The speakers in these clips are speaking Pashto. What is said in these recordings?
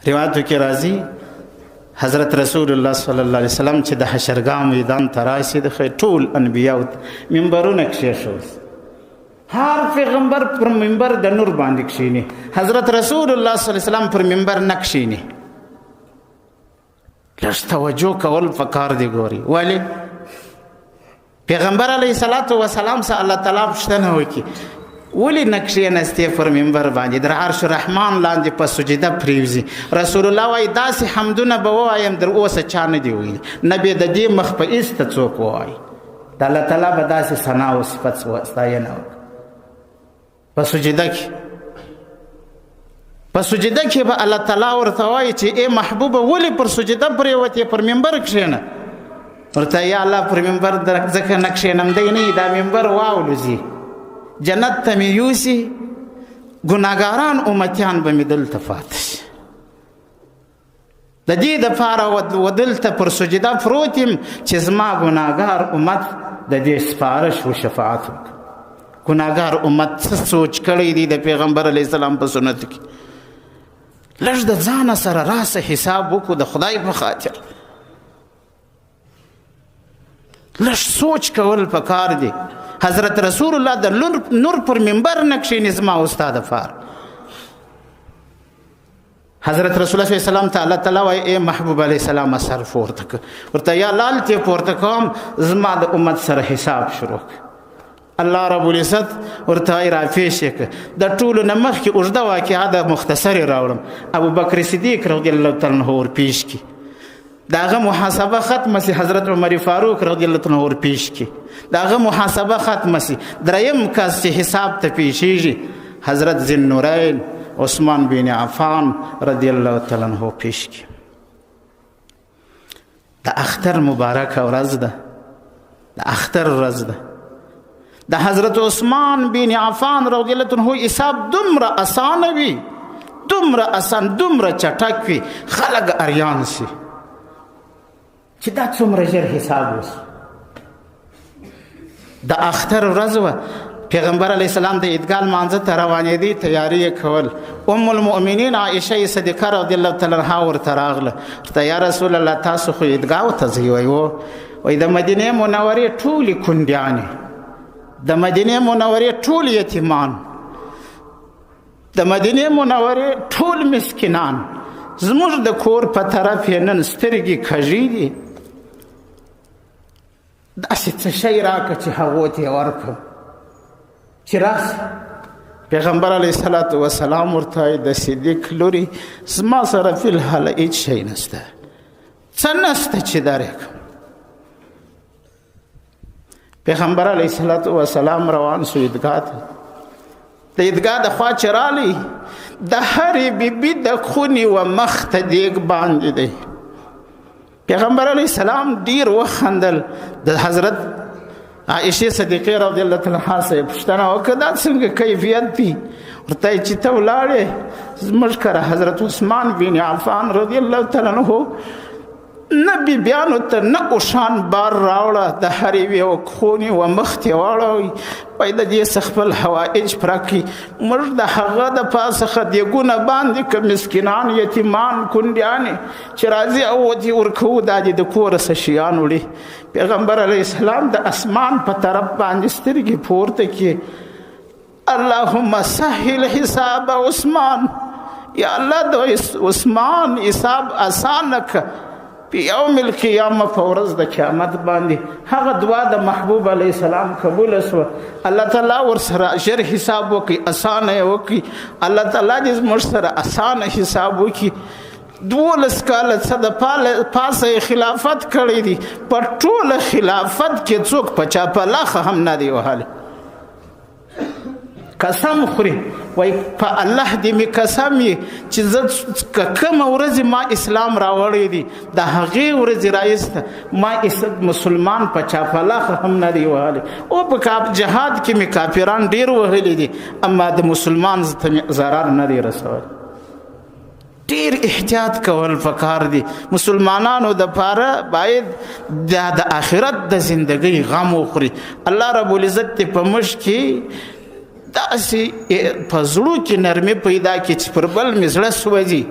روایتو کې راځي حضرت رسول الله صلی الله علیه وسلم چې د حشرګاه میدان ته راشي د ټول انبیاء منبرونه کښېښول، هر پیغمبر پر منبر د نور باندې کښېني، حضرت رسول الله صلی الله علیه وسلم پر منبر نه کښېني. لږ توجه کول پکار دی. ګوري ولې پیغمبر علیه الصلاة والسلام سره الله تعالی پوښتنه وکړي ولې نه کښېنستې پر منبر باندې در عرش رحمان لاندې په سجده پرېوځي؟ رسول الله وایي داسې حمدونه به ووایم در اوسه چا نه دي ویلي، نه به د دې مخ په ایسته څوک ووایي. د الله تعالی به داسې ثنا او صفت ستاینه وکړي په سجده کې. په سجده کې به الله تعالی ورته وایي چې ای محبوبه ولې پر سجده پرېوتې، پر منبر کښېنه. ورته یا الله پر منبر ځکه نه کښېنم دی نه دا منبر واولوځي جنت ته مې یوسي، ګناهګاران امتیان به مې دلته پاتې شي. د دې دپاره و دلته پر سجده پروت یم چې زما ګناهګار امت د دې سپارش و شفاعت وکړي. ګناهګار امت څه سوچ کړی دی د پیغمبر علیه السلام په سنت کې؟ لږ د ځانه سره راسه حساب وکړو د خدای په خاطر. لږ سوچ کول پکار دی. حضرت رسول الله د نور پر منبر نه کښېني زما او ستا دپاره. حضرت رسول الله صلی الله علیه وسلم ته الله تعالی وایي ای محبوب علیه السلام سر پورته کړه. ورته یا لالتې پورته کوم زما د امت سره حساب شروع کړه. الله رب العزت ورته وایي راپېښ یې کړه. د ټولو نه مخکې اوږده واقعه د مختصرې راوړم. ابوبکر صدیق رضی الله تعالی عنه ورپېښ کړي. د هغه محاسبه ختمه سي، حضرت عمر فاروق رضی الله عنه ورپېښ کړي. د هغه محاسبه ختمه سي، دریم کس چې حساب ته پیښیږي حضرت ذوالنورین عثمان بن عفان رضی الله تعالی عنه پیښ کړي. د اختر مبارکه ورځ ده، د اختر ورځ ده. د حضرت عثمان بن عفان رضی الله عنه حساب دومره اسانه وي، دومره اسان، دومره چټک وي، خلک اریان سي چې دا څومره ژر حساب وس. د اختر ورځ وه، پیغمبر علیه السلام د عیدګاه لمانځه ته روانېدی، تیاری یې کول. ام المؤمنین عایشه صدیقه رضی الله تعالی عنها ورته راغله. ورته یا رسول الله تاسو خو عیدګاو ته ځئ؟ وایي د مدینې منورې ټولې کونډیانې، د مدینې منورې ټول یتیمان، د مدینې منورې ټول مسکینان، زموږ د کور په طرف یې نن سترګې کږې دي. داسې څه شی راکړه چې هغو ته یې ورکړم چې راسه. پیغمبر علیه الصلاة والسلام ورته وایي د صدیق لورې زما سره فی الحال هېڅ شی نشته، څه نشته چې درکړم. پیغمبر علیه الصلاة والسلام روان شو عیدګاه ته. د عیدګاه د خوا چې رالی د هرې بیبي د خونې و مخ ته دیګ باندې دی. پیغمبر علیه السلام ډیر وخندل. د حضرت عایشه صدیقه رضی الله تعالی عنها څخه پوښتنه وکړه دا څنګه کیفیت دی؟ ورته چې ته ولاړې زموږ کره حضرت عثمان بن عفان رضی الله تعالی عنه نه بیبیانو ته نه اوښان بار راوړه، د هرې یوه خونې و مخ ته یې واړوئ، وایي د دې څه خپل حوایج پوره کړي. موږ د هغه د پاسه دیګونه باندې که مسکینان، یتیمان، کونډیانې چې راځي او ورته ورکوو دا دې د کوره څه شیان وړي. پیغمبر علیه السلام د اسمان په طرف باندې سترګې پورته کړي. اللهم سهل حساب عثمان، یا الله د عثمان حساب اسانه کړه په یوم القیامه، په ورځ د قیامت باندې. هغه دعا د محبوب علیه السلام قبوله شوه. الله تعالی ورسره ژر حساب وکړي، اسانه یې وکړي. الله تعالی دې زموږ سره اسانه حساب وکړي. 12 کاله څه د پاسه خلافت کړی دی، په ټوله خلافت کې څوک په چا په لاخه هم نه دی وهلی. قسم خوري وای په الله دې می قسم یې چې زه کومه ورځ ما اسلام راوړی دی د هغې ورځې راایسته ما مسلمان په چاپلاخه هم نه دی وهلی. او په جهاد کې می کافران ډیر وهلی دي، اما د مسلمان ضرر نه دی رسولی. ډیر احتیاط کول پکار دي. مسلمانانو د پاره باید د آخرت د زندګۍ غم وخوري. الله رب العزت په مش کې داسې په زړه کې نرمي پیدا کړي چې پر بل مې زړه سوځي.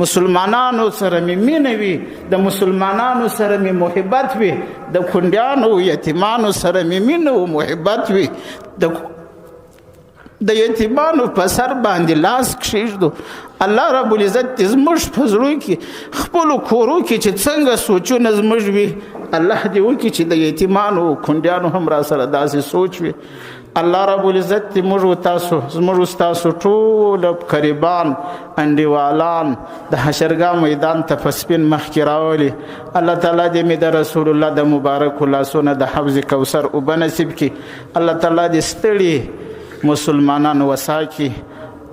مسلمانانو سره مې مینه وي، د مسلمانانو سره مې محبت وي، د کونډیانو یتیمانو سره مې مینه او محبت وي، د یتیمانو په سر باندې لاس کښېږدو. الله رب العزت زموږ په زړه کې خپلو کورو کې چې څنګه سوچونه زموږ وي، الله دې وکړي چې د یتیمانو او کونډیانو هم را سره داسې سوچ وي. الله رب العزت دې موږ او تاسو زموږ ستاسو ټول قریبان انډیوالان د حشرګاه میدان ته په سپین مخ کې راولي. الله تعالی دې مې د رسول الله د مبارک لاسونه د حوض کوثر اوبه نصیب کړي. الله تعالی دې ستړي مسلمانان وساکي.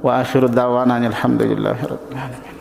واخر دعوانا الحمد لله رب العالمين.